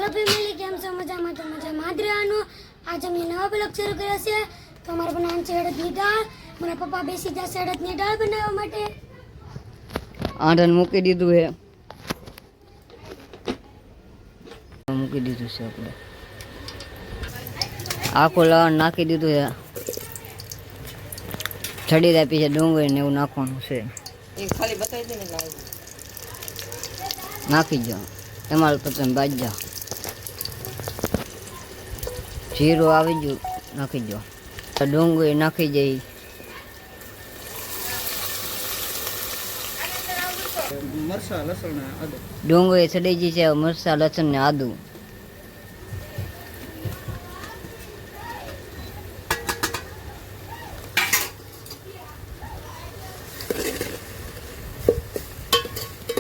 Hello family केम छो मजामां तो मजामां જ રહેવાનું। आज અમે નવા બ્લોગ શરૂ કર્યો છે તો અમારે બનાવવાનું છે અડદની દાળ। મારા પપ્પા બેસી જશે અડદની દાળ બનાવવા માટે। આંધણ મૂકી દીધું છે, મૂકી દીધું છે આપણે આખું લવણ નાખી દીધું છે। છડી આપી છે ડુંગળી ને એવું નાખવાનું છે, ખાલી બતાવી દે ને નાખી જાઓ તમારે પસંદ બાજ્યા જીરું આવી ગયું નાખી દો, ડુંગળી નાખી જઈ, મરચા લસણ ને આદુ ડુંગળી સડી ગઈ છે, મરચાં લસણ ને આદુ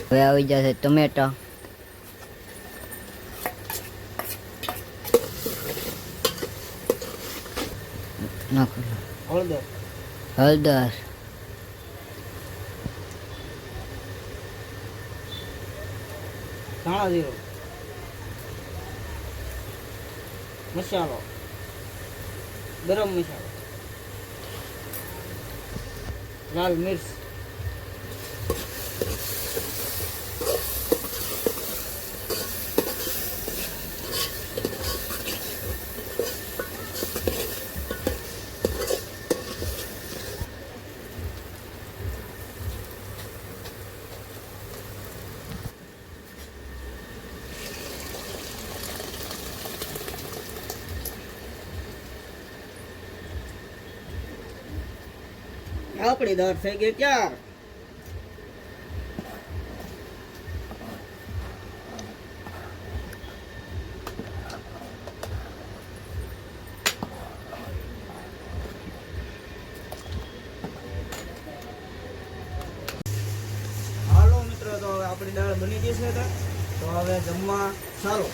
હવે આવી જશે ટમેટા, નાખો હળદર હળદર, ધાણા જીરું મસાલો ગરમ મસાલો લાલ મિર્ચ આપણી દાળ થઈ ગઈ તૈયાર। હાલો મિત્રો, તો હવે આપણી દાળ બની ગઈ છે, તો હવે જમવા ચાલો।